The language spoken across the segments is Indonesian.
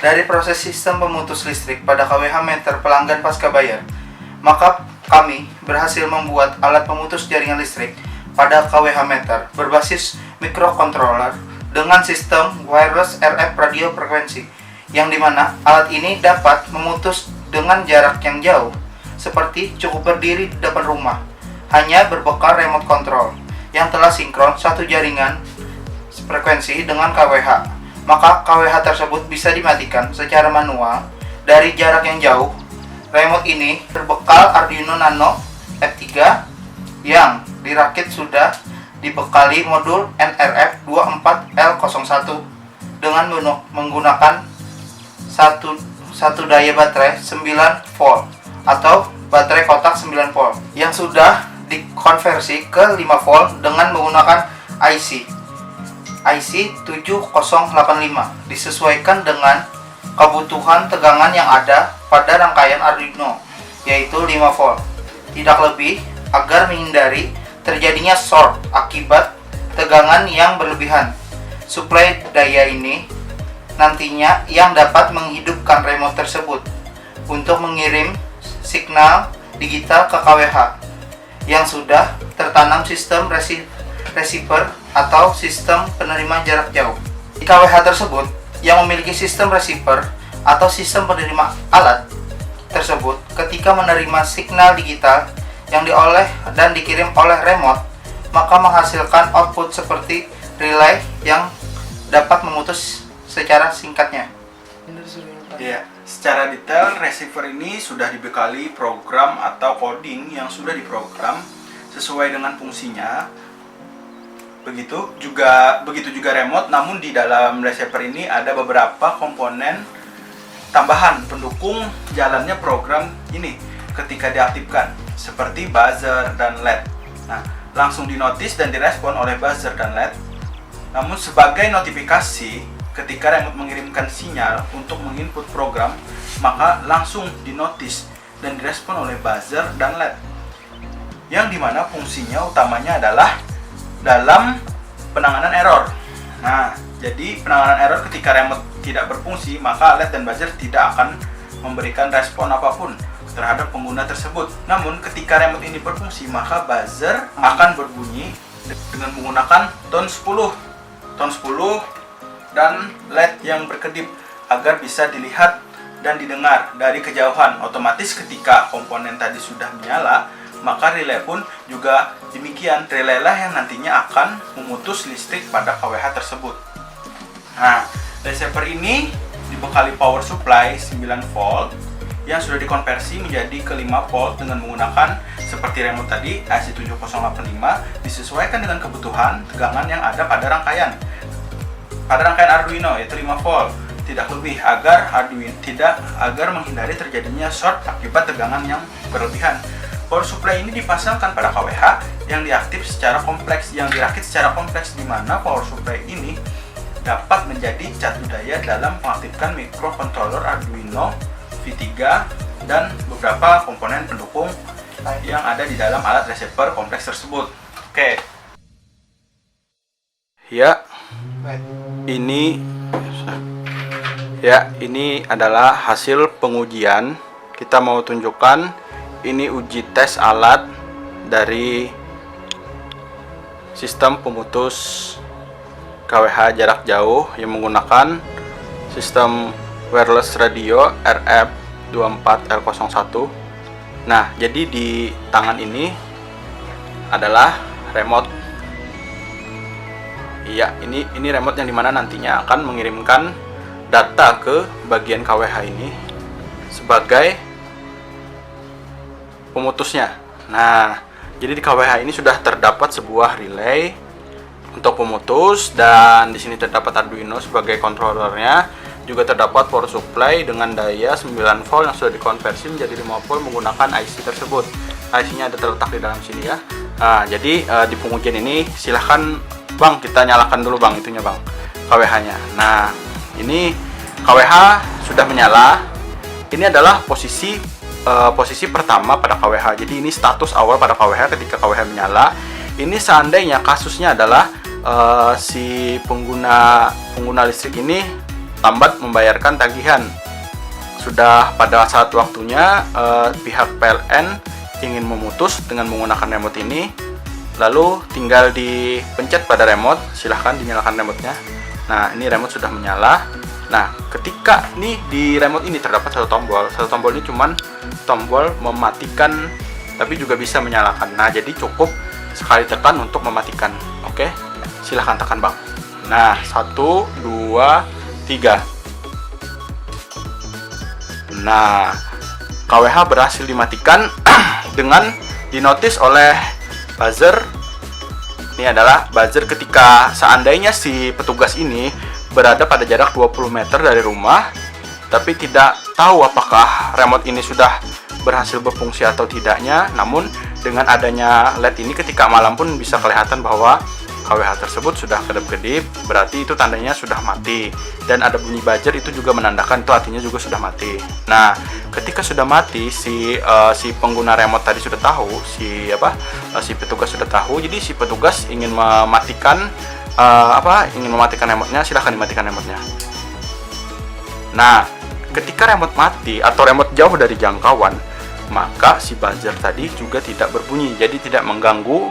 dari proses sistem pemutus listrik pada KWH meter pelanggan pasca bayar, maka kami berhasil membuat alat pemutus jaringan listrik pada KWH meter berbasis microcontroller dengan sistem wireless RF radio frekuensi, yang dimana alat ini dapat memutus dengan jarak yang jauh, seperti cukup berdiri di depan rumah, hanya berbekal remote control yang telah sinkron satu jaringan frekuensi dengan KWH. Maka KWH tersebut bisa dimatikan secara manual dari jarak yang jauh. Remote ini berbekal Arduino Nano F3 yang dirakit sudah dibekali modul NRF24L01 dengan menggunakan satu daya baterai 9 volt atau baterai kotak 9 volt yang sudah dikonversi ke 5 volt dengan menggunakan IC 7085 disesuaikan dengan kebutuhan tegangan yang ada pada rangkaian Arduino, yaitu 5 volt, tidak lebih, agar menghindari terjadinya short akibat tegangan yang berlebihan. Suplai daya ini nantinya yang dapat menghidupkan remote tersebut untuk mengirim signal digital ke KWH yang sudah tertanam sistem receiver atau sistem penerima jarak jauh. Di KWH tersebut yang memiliki sistem receiver atau sistem penerima alat tersebut, ketika menerima signal digital yang dioleh dan dikirim oleh remote, maka menghasilkan output seperti relay yang dapat memutus secara singkatnya. Ya, secara detail receiver ini sudah dibekali program atau coding yang sudah diprogram sesuai dengan fungsinya. Begitu juga remote, namun di dalam receiver ini ada beberapa komponen tambahan pendukung jalannya program ini ketika diaktifkan, seperti buzzer dan LED. Nah, langsung dinotis dan direspon oleh buzzer dan LED. Namun sebagai notifikasi ketika remote mengirimkan sinyal untuk menginput program, maka langsung dinotis dan direspon oleh buzzer dan LED. Yang dimana fungsinya utamanya adalah dalam penanganan error. Nah, jadi penanganan error ketika remote tidak berfungsi, maka LED dan buzzer tidak akan memberikan respon apapun terhadap pengguna tersebut. Namun ketika remote ini berfungsi, maka buzzer akan berbunyi dengan menggunakan tone 10 dan LED yang berkedip agar bisa dilihat dan didengar dari kejauhan. Otomatis ketika komponen tadi sudah menyala, maka relay pun juga demikian. Relay lah yang nantinya akan memutus listrik pada KWH tersebut. Nah, receiver ini dibekali power supply 9 volt yang sudah dikonversi menjadi ke 5 volt dengan menggunakan seperti remote tadi IC7085, disesuaikan dengan kebutuhan tegangan yang ada pada rangkaian Arduino, yaitu 5 volt, tidak lebih, agar menghindari terjadinya short akibat tegangan yang berlebihan. Power supply ini dipasangkan pada KWH yang dirakit secara kompleks, di mana power supply ini dapat menjadi catu daya dalam mengaktifkan microcontroller Arduino V3 dan beberapa komponen pendukung yang ada di dalam alat receiver kompleks tersebut. Oke. Ini adalah hasil pengujian. Kita mau tunjukkan ini uji tes alat dari sistem pemutus KWH jarak jauh yang menggunakan sistem wireless radio RF24L01. Nah, jadi di tangan ini adalah remote. Iya, ini remote yang dimana nantinya akan mengirimkan data ke bagian KWH ini sebagai pemutusnya. Nah, jadi di KWH ini sudah terdapat sebuah relay untuk pemutus, dan di sini terdapat Arduino sebagai controllernya. Juga terdapat power supply dengan daya 9 volt yang sudah dikonversi menjadi 5 volt menggunakan IC tersebut. IC-nya ada terletak di dalam sini ya. Nah, jadi di pengujian ini silahkan Bang, kita nyalakan dulu Bang itunya Bang, KWH-nya. Nah, ini KWH sudah menyala. Ini adalah posisi pertama pada KWH. Jadi ini status awal pada KWH ketika KWH menyala. Ini seandainya kasusnya adalah si pengguna listrik ini lambat membayarkan tagihan. Sudah pada saat waktunya pihak PLN ingin memutus dengan menggunakan remote ini, lalu tinggal dipencet pada remote, silahkan dinyalakan remote-nya. Nah, ini remote sudah menyala. Nah, ketika nih di remote ini terdapat satu tombol ini cuman tombol mematikan, tapi juga bisa menyalakan. Nah, jadi cukup sekali tekan untuk mematikan. Oke, silahkan tekan Bang. Nah, 1, 2, 3. Nah, KWH berhasil dimatikan dengan dinotis oleh buzzer. Ini adalah buzzer ketika seandainya si petugas ini berada pada jarak 20 meter dari rumah, tapi tidak tahu apakah remote ini sudah berhasil berfungsi atau tidaknya. Namun dengan adanya LED ini ketika malam pun bisa kelihatan bahwa KWH tersebut sudah kedap-kedip, berarti itu tandanya sudah mati. Dan ada bunyi buzzer itu juga menandakan itu artinya juga sudah mati. Nah, ketika sudah mati si pengguna remote tadi sudah tahu, si petugas sudah tahu. Jadi si petugas ingin mematikan remote-nya, silahkan dimatikan remote-nya. Nah, ketika remote mati atau remote jauh dari jangkauan, maka si buzzer tadi juga tidak berbunyi, jadi tidak mengganggu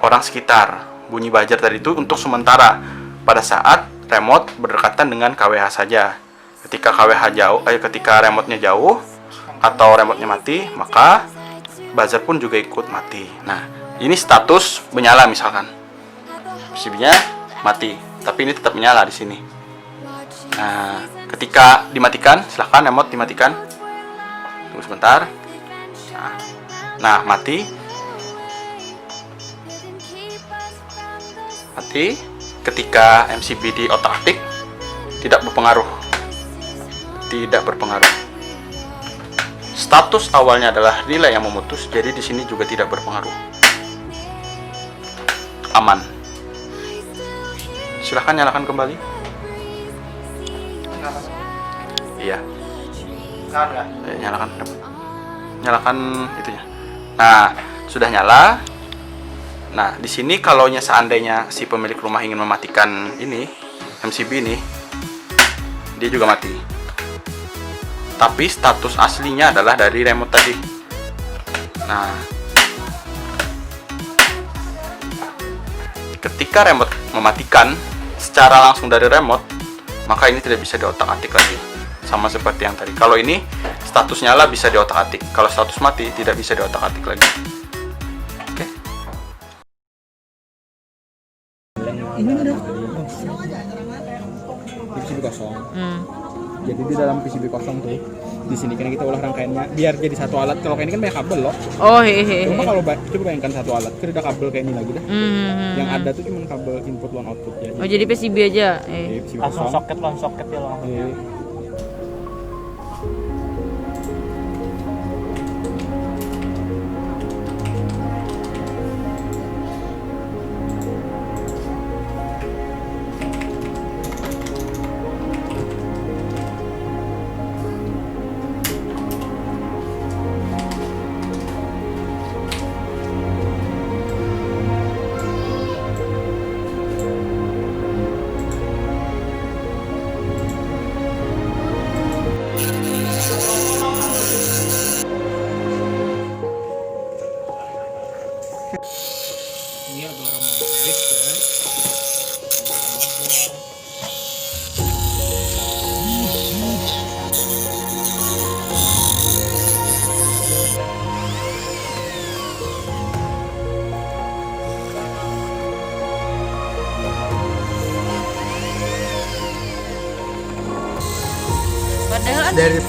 orang sekitar. Bunyi buzzer tadi itu untuk sementara pada saat remote berdekatan dengan KWH saja. Ketika ketika remote-nya jauh atau remote-nya mati, maka buzzer pun juga ikut mati. Nah, ini status menyala misalkan. PCB-nya mati, tapi ini tetap menyala di sini. Nah, ketika dimatikan, silahkan remote dimatikan. Tunggu sebentar. Nah, mati. Ketika MCB di otak-atik tidak berpengaruh. Status awalnya adalah relay yang memutus, jadi di sini juga tidak berpengaruh. Aman. Silahkan nyalakan kembali. Iya. Nyalakan itunya. Nah, sudah nyala. Nah, di sini kalau seandainya si pemilik rumah ingin mematikan ini, MCB ini, dia juga mati. Tapi status aslinya adalah dari remote tadi. Nah, ketika remote mematikan secara langsung dari remote, maka ini tidak bisa diotak-atik lagi. Sama seperti yang tadi. Kalau ini status nyala bisa diotak-atik. Kalau status mati tidak bisa diotak-atik lagi. Ini ada PCB kosong. Jadi di dalam PCB kosong tuh, di sini kan kita olah rangkaiannya biar jadi satu alat. Kalau kayak ini kan banyak kabel loh. Oh hehehe. Cuma kalau coba bayangkan satu alat, kan ada kabel kayak ini lagi dah. Yang ada tuh cuma kabel input one output ya. Oh jadi PCB aja. PCB langsung kosong. soket ya loh. Ini ada orang mau guys. Padahal Dari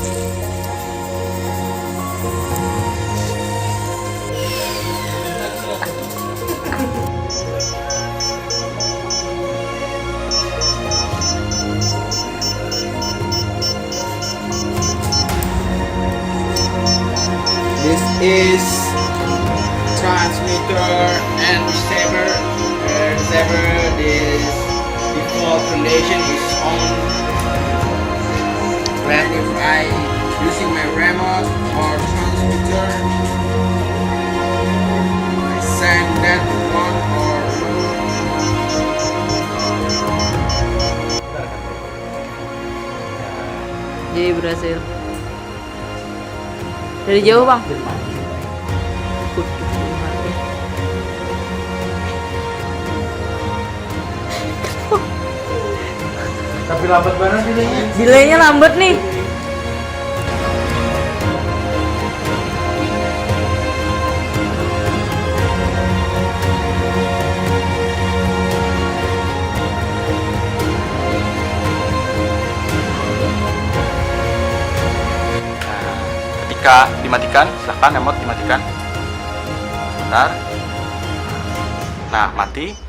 this is transmitter and receiver. This default condition is on. When if I using my remote or transmitter, I send that one or Jadi berhasil. Dari jauh bang. Tapi lambat banget delaynya. Delaynya lambat nih. Ketika dimatikan, silahkan emot dimatikan. Sebentar. Nah, mati.